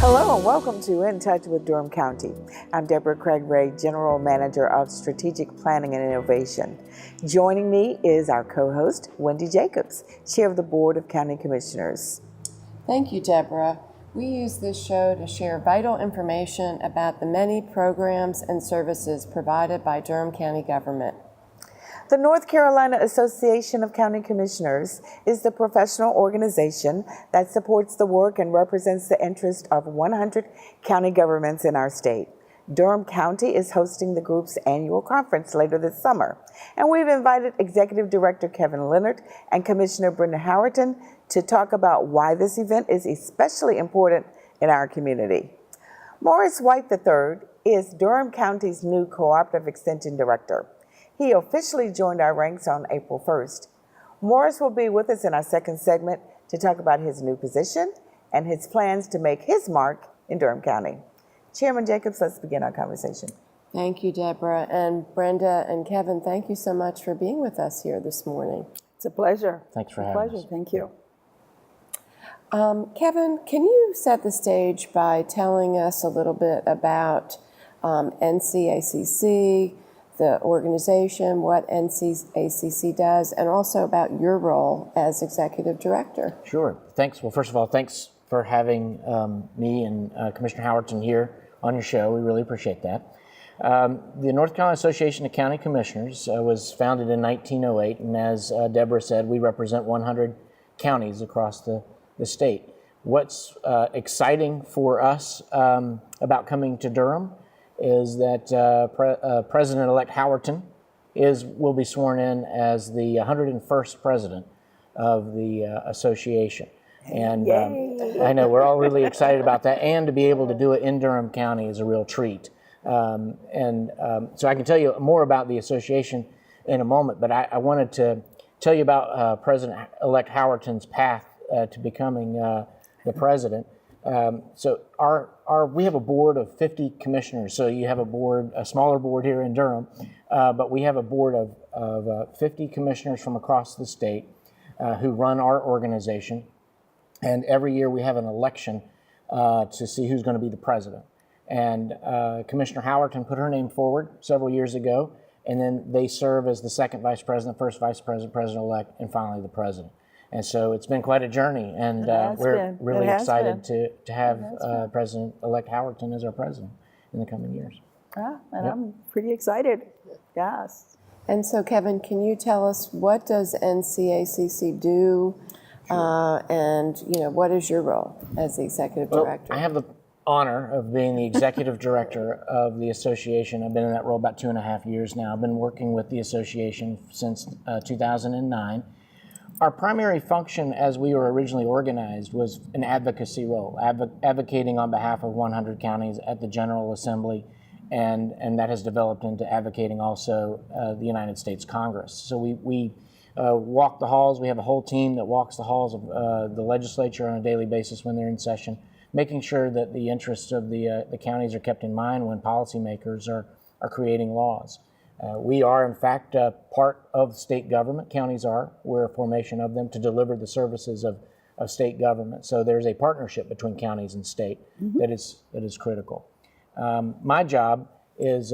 Hello and welcome to In Touch with Durham County. I'm Deborah Craig-Ray, General Manager of Strategic Planning and Innovation. Joining me is our co-host, Wendy Jacobs, Chair of the Board of County Commissioners. Thank you, Deborah. We use this show to share vital information about the many programs and services provided by Durham County government. The North Carolina Association of County Commissioners is the professional organization that supports the work and represents the interest of 100 county governments in our state. Durham County is hosting the group's annual conference later this summer, and we've invited Executive Director Kevin Leonard and Commissioner Brenda Howerton to talk about why this event is especially important in our community. Morris White III is Durham County's new Cooperative Extension Director. He officially joined our ranks on April 1st. Morris will be with us in our second segment to talk about his new position and his plans to make his mark in Durham County. Chairman Jacobs, let's begin our conversation. Thank you, Deborah. And Brenda and Kevin, thank you so much for being with us here this morning. It's a pleasure. Thanks for having us. Thank you. Kevin, can you set the stage by telling us a little bit about NCACC, the organization, what NCACC does, and also about your role as Executive Director? Sure. Thanks. Well, first of all, thanks for having me and Commissioner Howerton here on your show. We really appreciate that. The North Carolina Association of County Commissioners was founded in 1908, and as Deborah said, we represent 100 counties across the state. What's exciting for us about coming to Durham is that President-elect Howerton will be sworn in as the 101st president of the association. And I know we're all really excited about that, and to be able to do it in Durham County is a real treat. So I can tell you more about the association in a moment, but I wanted to tell you about President-elect Howerton's path to becoming the president. So we have a board of 50 commissioners. So you have a smaller board here in Durham, but we have a board of 50 commissioners from across the state who run our organization. And every year we have an election to see who's going to be the president. And Commissioner Howerton put her name forward several years ago, and then they serve as the second vice president, first vice president, president-elect, and finally the president. And so it's been quite a journey, and we're really excited to have President-elect Howerton as our president in the coming years. Yeah, and I'm pretty excited. Yes. And so, Kevin, can you tell us, what does NCACC do, and what is your role as the executive director? I have the honor of being the executive director of the association. I've been in that role about 2.5 years now. I've been working with the association since 2009. Our primary function as we were originally organized was an advocacy role, advocating on behalf of 100 counties at the General Assembly, and that has developed into advocating also the United States Congress. So we walk the halls. We have a whole team that walks the halls of the legislature on a daily basis when they're in session, making sure that the interests of the counties are kept in mind when policymakers are creating laws. We are, in fact, part of state government. Counties are. We're a formation of them to deliver the services of state government. So there's a partnership between counties and state that is critical. My job is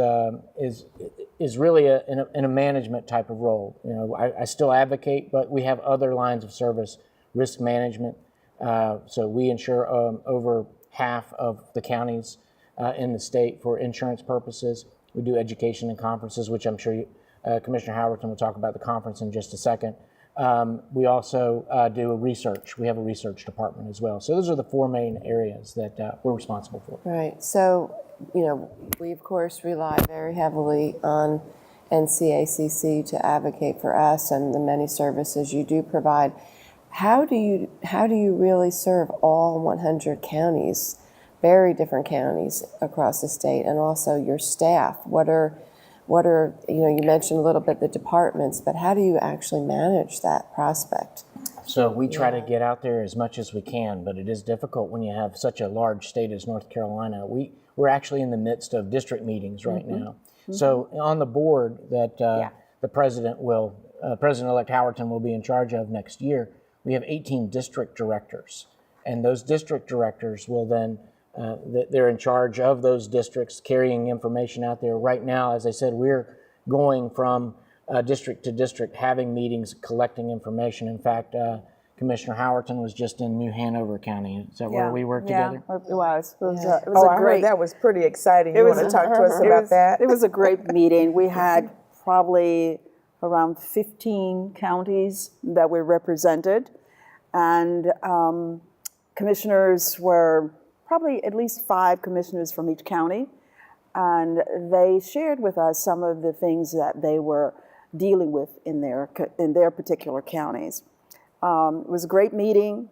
really in a management type of role. I still advocate, but we have other lines of service, risk management. So we insure over half of the counties in the state for insurance purposes. We do education and conferences, which I'm sure Commissioner Howerton will talk about the conference in just a second. We also do research. We have a research department as well. So those are the four main areas that we're responsible for. Right. So, we of course rely very heavily on NCACC to advocate for us and the many services you do provide. How do you really serve all 100 counties? Very different counties across the state, and also your staff. What are you mentioned a little bit the departments, but how do you actually manage that prospect? So we try to get out there as much as we can, but it is difficult when you have such a large state as North Carolina. We're actually in the midst of district meetings right now. So on the board that the President-elect Howerton will be in charge of next year, we have 18 district directors, and those district directors will then that they're in charge of those districts, carrying information out there. Right now, as I said, we're going from district to district, having meetings, collecting information. In fact, Commissioner Howerton was just in New Hanover County. Is that where we work together? Yeah, it was. It was a I great. heard that was pretty exciting. You want to talk to us about that? It was a great meeting. We had probably around 15 counties that were represented, and commissioners were probably at least 5 commissioners from each county, and they shared with us some of the things that they were dealing with in their particular counties. It was a great meeting.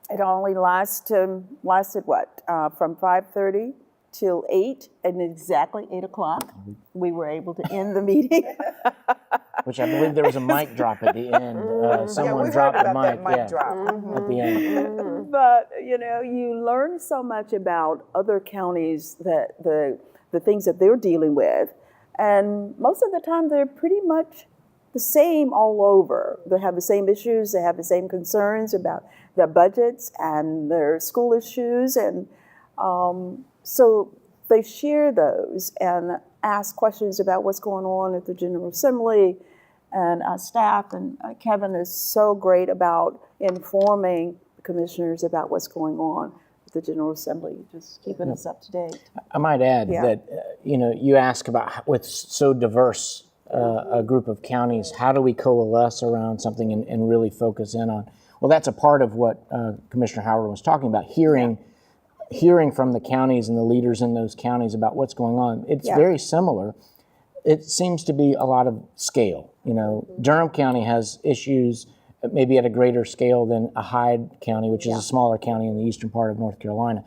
It only lasted what, from 5:30 till 8, and exactly 8 o'clock, we were able to end the meeting. Which I believe there was a mic drop at the end. Someone we dropped heard the about mic, that mic drop. at the end. But, you learn so much about other counties, that the things that they're dealing with. And most of the time, they're pretty much the same all over. They have the same issues, they have the same concerns about their budgets and their school issues. And so they share those and ask questions about what's going on at the General Assembly. And our staff and Kevin is so great about informing the commissioners about what's going on at the General Assembly, just keeping us up to date. I might add that, you ask about with so diverse a group of counties, how do we coalesce around something and really focus in on? Well, that's a part of what Commissioner Howard was talking about, hearing from the counties and the leaders in those counties about what's going on. It's very similar. It seems to be a lot of scale. Durham County has issues maybe at a greater scale than a Hyde County, which is a smaller county in the eastern part of North Carolina.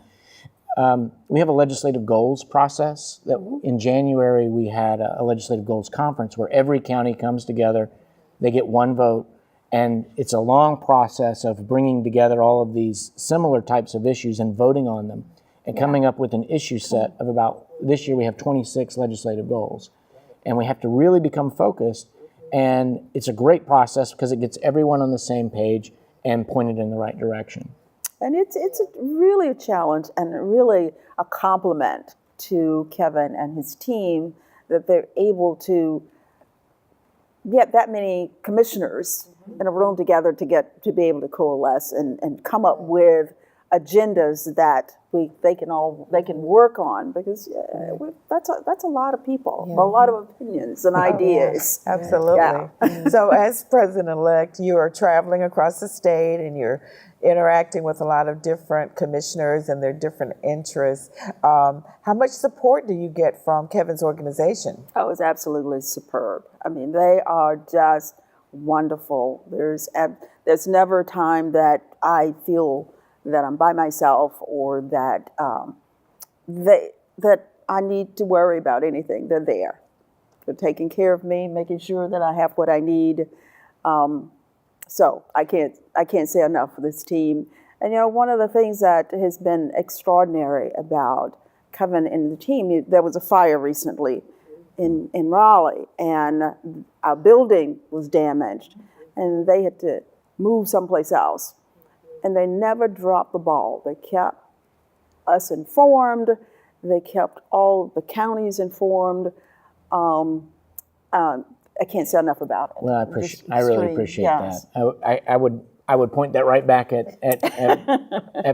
We have a legislative goals process that in January we had a legislative goals conference where every county comes together, they get one vote, and it's a long process of bringing together all of these similar types of issues and voting on them and coming up with an issue set of about, this year we have 26 legislative goals. And we have to really become focused, and it's a great process because it gets everyone on the same page and pointed in the right direction. And it's really a challenge and really a compliment to Kevin and his team that they're able to get that many commissioners in a room together to be able to coalesce and come up with agendas that they can work on, because that's a lot of people, a lot of opinions and ideas. Absolutely. Yeah. So as president-elect, you are traveling across the state and you're interacting with a lot of different commissioners and their different interests. How much support do you get from Kevin's organization? Oh, it's absolutely superb. I mean, they are just wonderful. There's never a time that I feel that I'm by myself or that that I need to worry about anything. They're there. They're taking care of me, making sure that I have what I need. So I can't say enough for this team. And one of the things that has been extraordinary about Kevin and the team, there was a fire recently in Raleigh, and our building was damaged, and they had to move someplace else. And they never dropped the ball. They kept us informed. They kept all the counties informed. I can't say enough about it. Well, I really appreciate that. I would point that right back at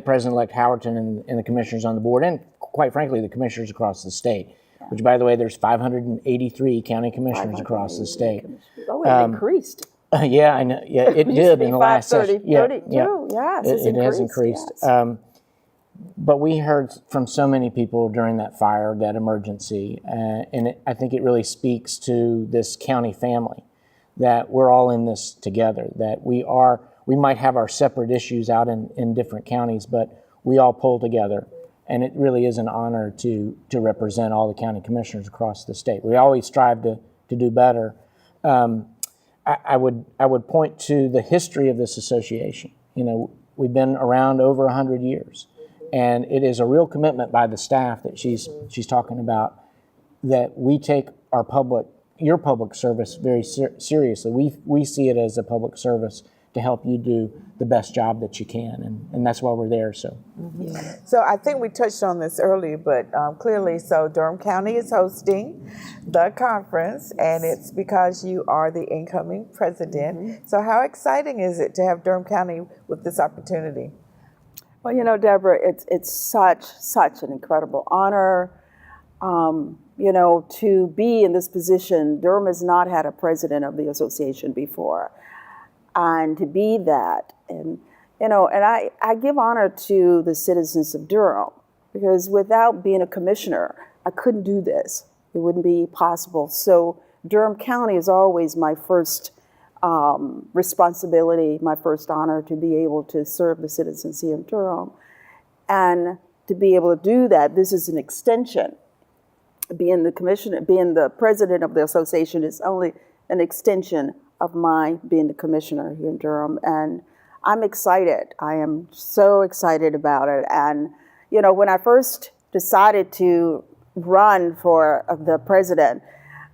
President-elect Howerton and the commissioners on the board, and quite frankly, the commissioners across the state. Which, by the way, there's 583 county commissioners across the state. Oh, it increased. Yeah, I know. Yeah, it did in the last session. Yes, it has increased. Yes. But we heard from so many people during that fire, that emergency, and I think it really speaks to this county family, that we're all in this together, that we might have our separate issues out in different counties, but we all pull together. And it really is an honor to represent all the county commissioners across the state. We always strive to do better. I would point to the history of this association. We've been around over 100 years, and it is a real commitment by the staff that she's talking about, that we take your public service very seriously. We see it as a public service to help you do the best job that you can, and that's why we're there. So So I think we touched on this earlier, but clearly, so Durham County is hosting the conference, and it's because you are the incoming president. So how exciting is it to have Durham County with this opportunity? Well, you know, Deborah, it's such an incredible honor. You know, to be in this position. Durham has not had a president of the association before, and to be that, and you know, and I give honor to the citizens of Durham, because without being a commissioner, I couldn't do this. It wouldn't be possible. So Durham County is always my first responsibility, my first honor, to be able to serve the citizens here in Durham. And to be able to do that, this is an extension. Being the commissioner, being the president of the association is only an extension of my being the commissioner here in Durham. And I'm excited. I am so excited about it. And, you know, when I first decided to run for the president,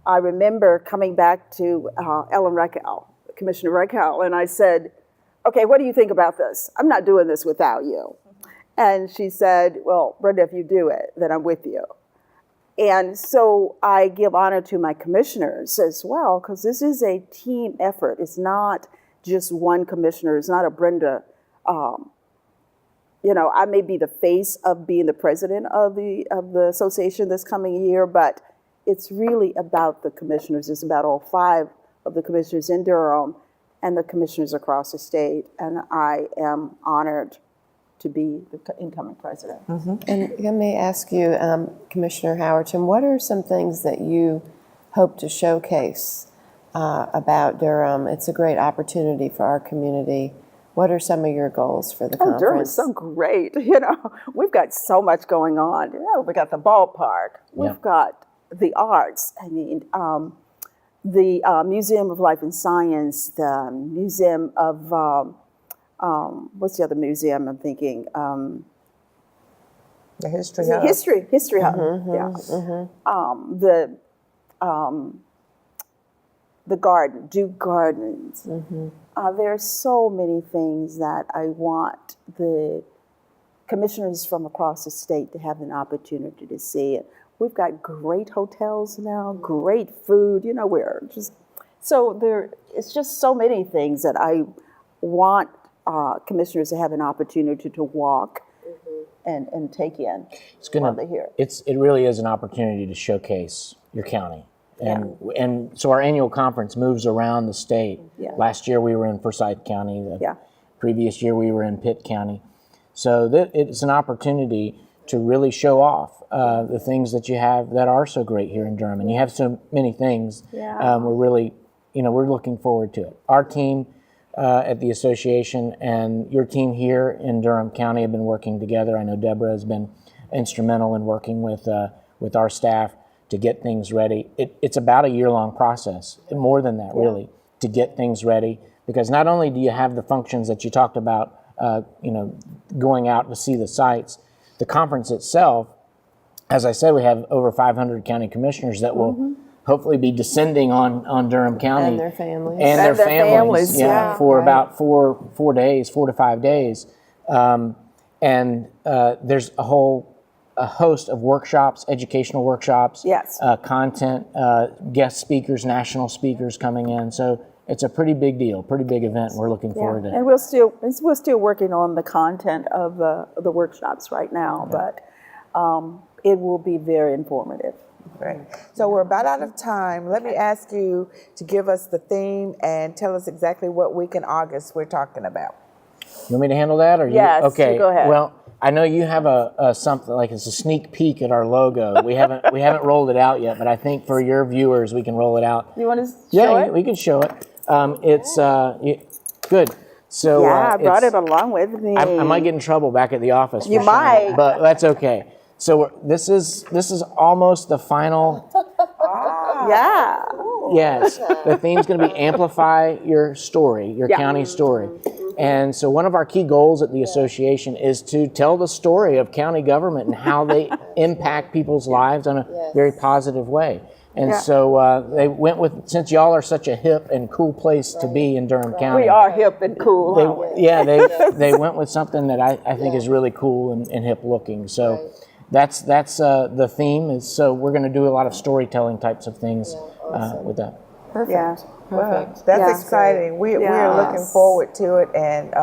I remember coming back to Ellen Reckel, Commissioner Reckel, and I said, okay, what do you think about this? I'm not doing this without you. And she said, well, Brenda, if you do it, then I'm with you. And so I give honor to my commissioners as well, because this is a team effort. It's not just one commissioner. It's not a Brenda. You know, I may be the face of being the president of the association this coming year, but it's really about the commissioners. It's about all 5 of the commissioners in Durham and the commissioners across the state. And I am honored to be the incoming president. And let me ask you, Commissioner Howerton, what are some things that you hope to showcase about Durham? It's a great opportunity for our community. What are some of your goals for the conference? Durham is so great. You know, we've got so much going on. You know, we got the ballpark. We've got the arts. I mean, the Museum of Life and Science, the Museum of what's the other museum I'm thinking? The History Hub. History Hub. The garden, Duke Gardens. There are so many things that I want the commissioners from across the state to have an opportunity to see. We've got great hotels now, great food. You know, it's just so many things that I want commissioners to have an opportunity to walk and take in while they're here. It really is an opportunity to showcase your county. And so our annual conference moves around the state. Last year we were in Forsyth County. The previous year we were in Pitt County. So it's an opportunity to really show off the things that you have that are so great here in Durham. And you have so many things. We're really, we're looking forward to it. Our team at the association and your team here in Durham County have been working together. I know Deborah has been instrumental in working with our staff to get things ready. It's about a year-long process, more than that really, to get things ready, because not only do you have the functions that you talked about, going out to see the sites, the conference itself, as I said, we have over 500 county commissioners that will hopefully be descending on Durham County. And their families. And their families, for right. about 4 to 5 days. There's a host of workshops, educational workshops, content, guest speakers, national speakers coming in. So it's a pretty big deal, pretty big event. We're looking forward to it. And we're still working on the content of the workshops right now, but it will be very informative. Great. So we're about out of time. Let me ask you to give us the theme and tell us exactly what week in August we're talking about. You want me to handle that, or Yes, you? Okay. you go ahead. Well, I know you have a something like it's a sneak peek at our logo. We haven't rolled it out yet, but I think for your viewers we can roll it out. You want to show it? We can show it. It's good. So I brought it along with me. I might get in trouble back at the office. You for showing might. it, but that's okay. So this is almost the final. Yes, the theme's going to be amplify your story, your county story. And so one of our key goals at the association is to tell the story of county government and how they impact people's lives in a very positive way. And Yeah. so they went with, since y'all are such a hip and cool place to be in Durham County. We are hip and cool. aren't we? They went with something that I think is really cool and hip looking. So that's the theme. Is so we're going to do a lot of storytelling types of things with that. Perfect. Yeah. Perfect. That's Yeah. exciting. We are looking Yes. forward to it. And,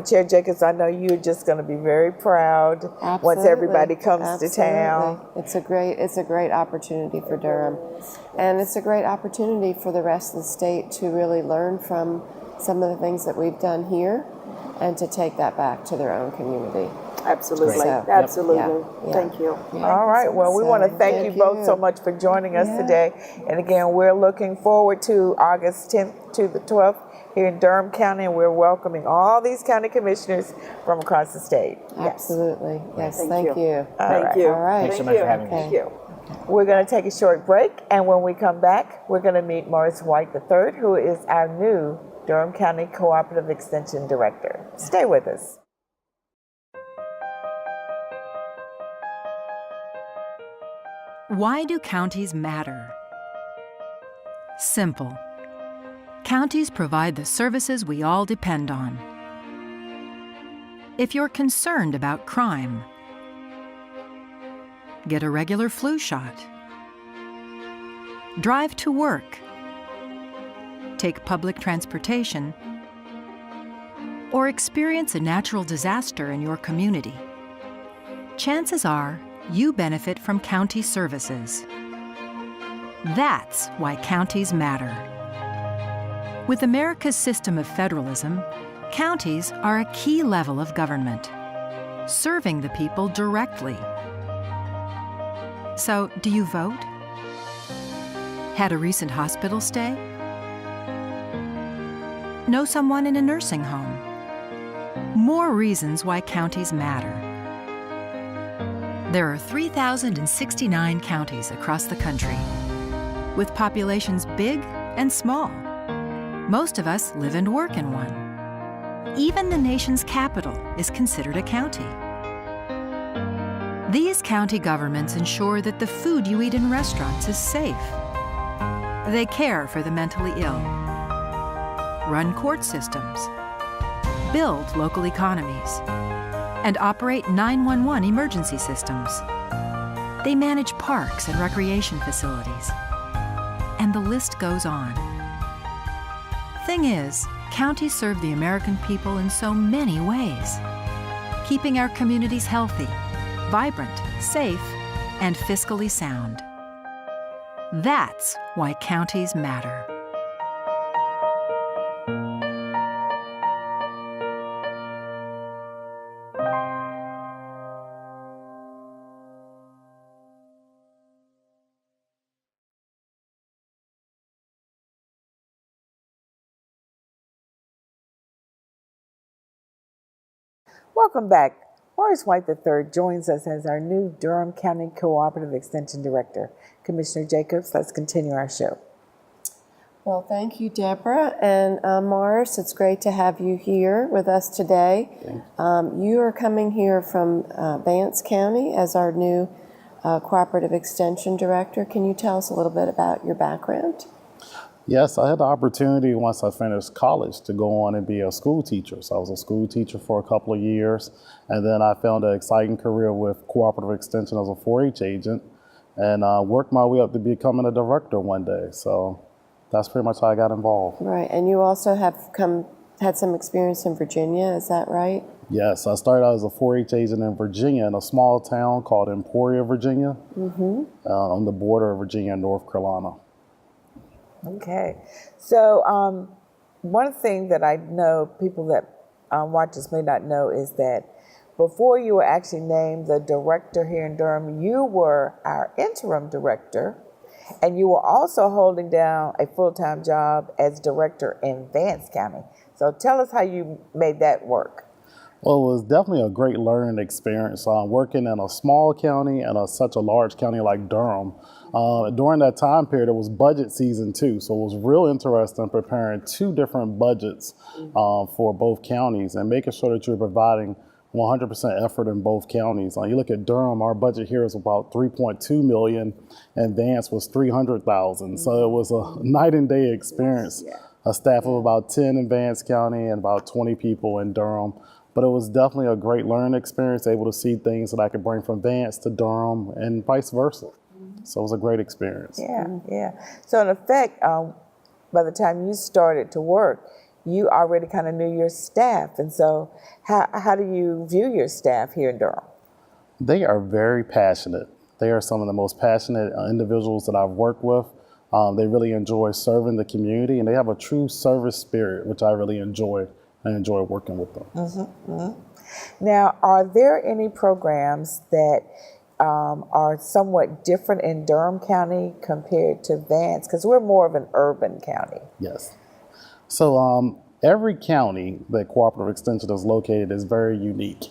Chair Jacobs, I know you're just going to be very proud once everybody comes to town. Absolutely. It's a great opportunity for Durham. And it's a great opportunity for the rest of the state to really learn from some of the things that we've done here and to take that back to their own community. Absolutely. So, yep. Absolutely. Yeah. Thank you. All right. Well, we want to thank Thank you both you. so much for joining us today. And again, we're looking forward to August 10th to the 12th here in Durham County, and we're welcoming all these county commissioners from across the state. Absolutely. Yes. Thank Thank you. you. Thank you. All right. Thanks so much for having me. Thank you. We're going to take a short break, and when we come back, we're going to meet Morris White III, who is our new Durham County Cooperative Extension Director. Stay with us. Why do counties matter? Simple. Counties provide the services we all depend on. If you're concerned about crime, get a regular flu shot. Drive to work. Take public transportation. Or experience a natural disaster in your community. Chances are you benefit from county services. That's why counties matter. With America's system of federalism, counties are a key level of government, serving the people directly. So, do you vote? Had a recent hospital stay? Know someone in a nursing home? More reasons why counties matter. There are 3,069 counties across the country, with populations big and small. Most of us live and work in one. Even the nation's capital is considered a county. These county governments ensure that the food you eat in restaurants is safe. They care for the mentally ill, run court systems, build local economies, and operate 911 emergency systems. They manage parks and recreation facilities. And the list goes on. Thing is, counties serve the American people in so many ways, keeping our communities healthy, vibrant, safe, and fiscally sound. That's why counties matter. Welcome back. Morris White III joins us as our new Durham County Cooperative Extension Director. Commissioner Jacobs, let's continue our show. Well, thank you, Deborah. And Morris, it's great to have you here with us today. You are coming here from Vance County as our new Cooperative Extension Director. Can you tell us a little bit about your background? Yes, I had the opportunity once I finished college to go on and be a school teacher. So I was a school teacher for a couple of years, and then I found an exciting career with Cooperative Extension as a 4-H agent, and worked my way up to becoming a director one day. So that's pretty much how I got involved. Right, and you also have had some experience in Virginia, is that right? Yes, I started out as a 4-H agent in Virginia in a small town called Emporia, Virginia, on the border of Virginia and North Carolina. Okay. So one thing that I know people that watch us may not know is that before you were actually named the director here in Durham, you were our interim director, and you were also holding down a full-time job as director in Vance County. So tell us how you made that work. Well, it was definitely a great learning experience working in a small county and such a large county like Durham. During that time period, it was budget season too, so it was real interesting preparing two different budgets for both counties and making sure that you're providing 100% effort in both counties. You look at Durham, our budget here is about 3.2 million, and Vance was 300,000. So it was a night and day experience. A staff of about 10 in Vance County and about 20 people in Durham. But it was definitely a great learning experience, able to see things that I could bring from Vance to Durham and vice versa. So it was a great experience. Yeah. So in effect, by the time you started to work, you already kind of knew your staff. And so how do you view your staff here in Durham? They are very passionate. They are some of the most passionate individuals that I've worked with. They really enjoy serving the community, and they have a true service spirit, which I really enjoy. I enjoy working with them. Now, are there any programs that are somewhat different in Durham County compared to Vance? Because we're more of an urban county. Yes. So every county that Cooperative Extension is located is very unique.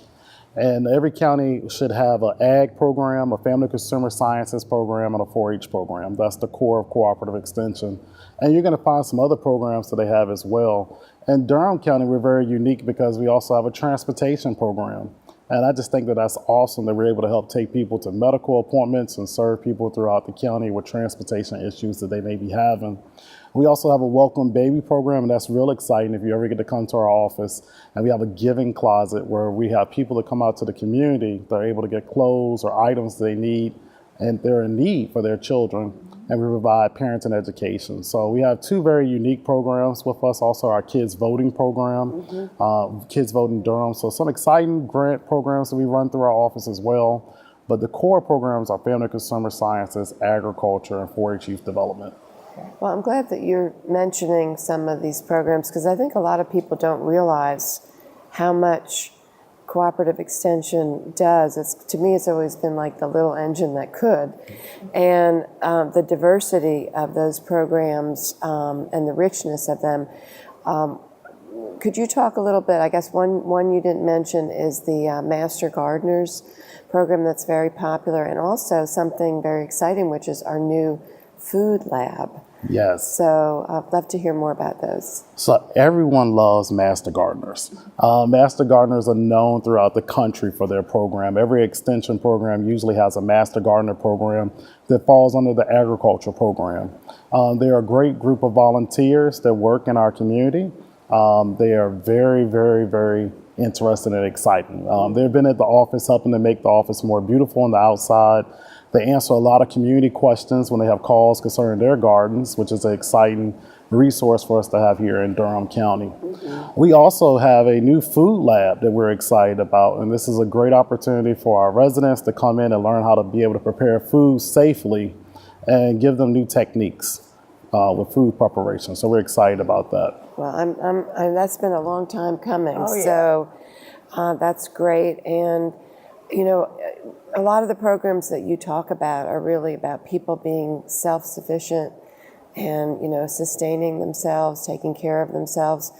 And every county should have an ag program, a family consumer sciences program, and a 4-H program. That's the core of Cooperative Extension. And you're going to find some other programs that they have as well. In Durham County, we're very unique because we also have a transportation program. And I just think that that's awesome that we're able to help take people to medical appointments and serve people throughout the county with transportation issues that they may be having. We also have a welcome baby program, and that's real exciting if you ever get to come to our office. And we have a giving closet where we have people that come out to the community that are able to get clothes or items they need and they're in need for their children. And we provide parenting education. So we have 2 very unique programs with us. Also our Kids Voting program, Kids Voting Durham. So some exciting grant programs that we run through our office as well. But the core programs are family consumer sciences, agriculture, and 4-H youth development. Well, I'm glad that you're mentioning some of these programs because I think a lot of people don't realize how much Cooperative Extension does. To me, it's always been like the little engine that could. And the diversity of those programs and the richness of them. Could you talk a little bit? I guess one you didn't mention is the Master Gardeners program that's very popular, and also something very exciting, which is our new food lab. Yes. So I'd love to hear more about those. So everyone loves Master Gardeners. Master Gardeners are known throughout the country for their program. Every extension program usually has a Master Gardener program that falls under the agriculture program. They're a great group of volunteers that work in our community. They are very, very, very interested and exciting. They've been at the office helping to make the office more beautiful on the outside. They answer a lot of community questions when they have calls concerning their gardens, which is an exciting resource for us to have here in Durham County. We also have a new food lab that we're excited about, and this is a great opportunity for our residents to come in and learn how to be able to prepare food safely and give them new techniques with food preparation. So we're excited about that. Well, that's been a long time coming. Oh, yeah. So that's great. And, you know, a lot of the programs that you talk about are really about people being self-sufficient and, you know, sustaining themselves, taking care of themselves.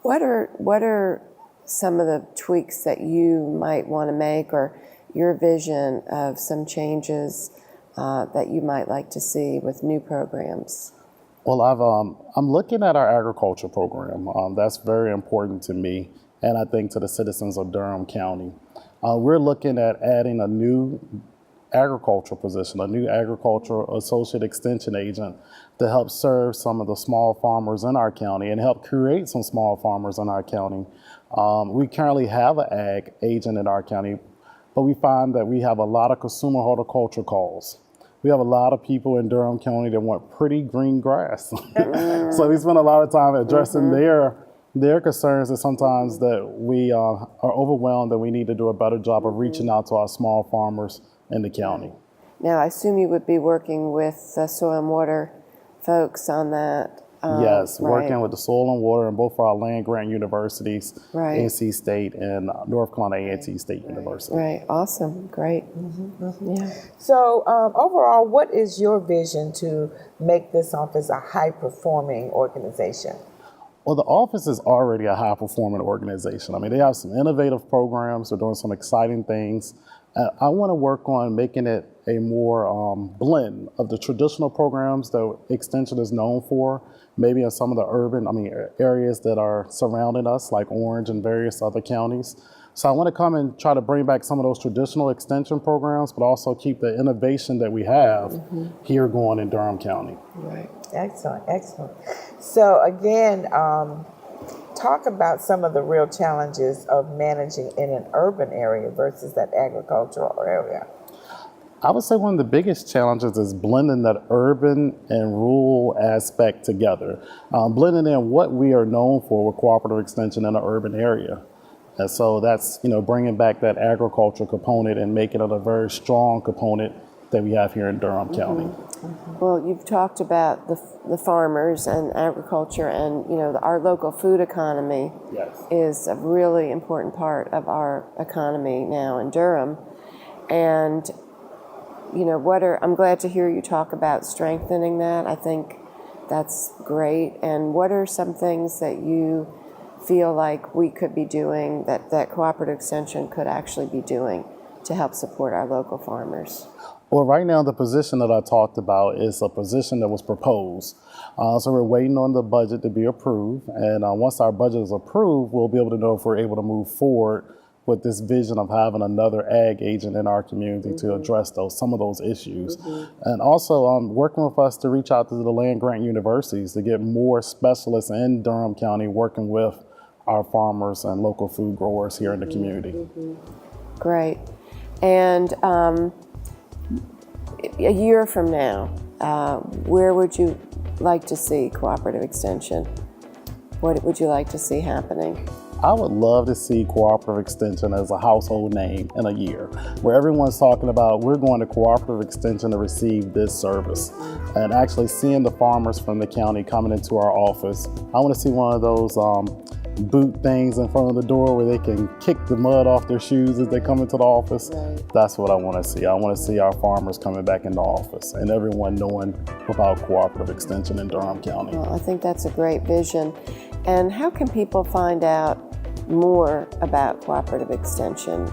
What are some of the tweaks that you might want to make, or your vision of some changes that you might like to see with new programs? Well, I'm looking at our agriculture program. That's very important to me, and I think to the citizens of Durham County. We're looking at adding a new agricultural position, a new agricultural associate extension agent to help serve some of the small farmers in our county and help create some small farmers in our county. We currently have an ag agent in our county, but we find that we have a lot of consumer horticulture calls. We have a lot of people in Durham County that want pretty green grass. So we spend a lot of time addressing their concerns, and sometimes that we are overwhelmed that we need to do a better job of reaching out to our small farmers in the county. Now, I assume you would be working with the soil and water folks on that. Yes, right. working with the soil and water in both of our land grant universities, Right. NC State and North Carolina A&T State University. Right, awesome, great. Yeah. So overall, what is your vision to make this office a high-performing organization? Well, the office is already a high-performing organization. I mean, they have some innovative programs. They're doing some exciting things. I want to work on making it a more blend of the traditional programs that Extension is known for, maybe in some of the urban, areas that are surrounding us, like Orange and various other counties. So I want to come and try to bring back some of those traditional extension programs, but also keep the innovation that we have here going in Durham County. Right. Excellent, excellent. So again, talk about some of the real challenges of managing in an urban area versus that agricultural area. I would say one of the biggest challenges is blending that urban and rural aspect together, blending in what we are known for with cooperative extension in an urban area. And so that's, bringing back that agricultural component and making it a very strong component that we have here in Durham County. Well, you've talked about the farmers and agriculture, and our local food economy is a really important part of our economy now in Durham. And I'm glad to hear you talk about strengthening that. I think that's great. And what are some things that you feel like we could be doing, that Cooperative Extension could actually be doing to help support our local farmers? Well, right now, the position that I talked about is a position that was proposed. So we're waiting on the budget to be approved. And once our budget is approved, we'll be able to know if we're able to move forward with this vision of having another ag agent in our community to address some of those issues. And also working with us to reach out to the land grant universities to get more specialists in Durham County working with our farmers and local food growers here in the community. Great. And a year from now, where would you like to see Cooperative Extension? What would you like to see happening? I would love to see Cooperative Extension as a household name in a year, where everyone's talking about we're going to Cooperative Extension to receive this service. And actually seeing the farmers from the county coming into our office. I want to see one of those boot things in front of the door where they can kick the mud off their shoes as they come into the office. Right. That's what I want to see. I want to see our farmers coming back into office and everyone knowing about Cooperative Extension in Durham County. Well, I think that's a great vision. And how can people find out more about Cooperative Extension?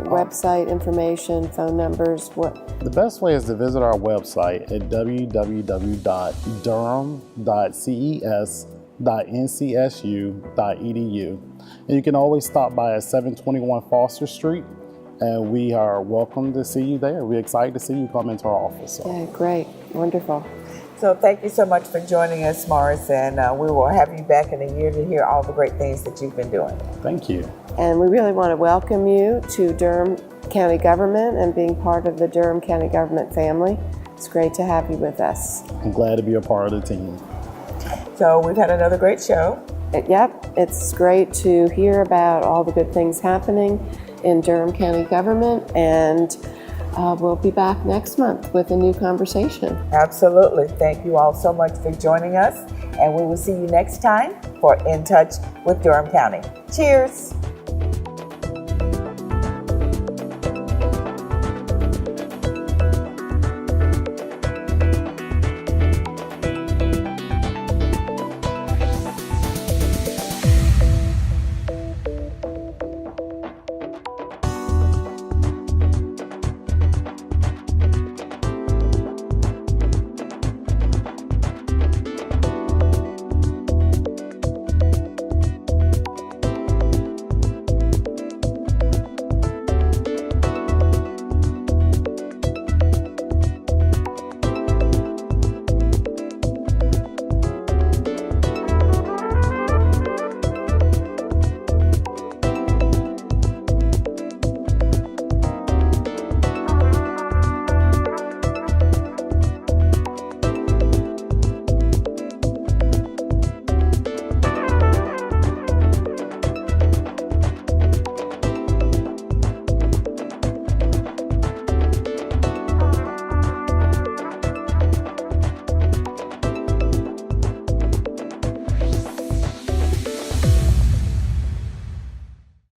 Website information, phone numbers, what? The best way is to visit our website at www.durham.ces.ncsu.edu. And you can always stop by at 721 Foster Street, and we are welcome to see you there. We're excited to see you come into our office. So. Yeah, great, wonderful. So thank you so much for joining us, Morris, and we will have you back in a year to hear all the great things that you've been doing. Thank you. And we really want to welcome you to Durham County Government and being part of the Durham County Government family. It's great to have you with us. I'm glad to be a part of the team. So we've had another great show. Yep, it's great to hear about all the good things happening in Durham County Government, and we'll be back next month with a new conversation. Absolutely. Thank you all so much for joining us, and we will see you next time for In Touch with Durham County. Cheers.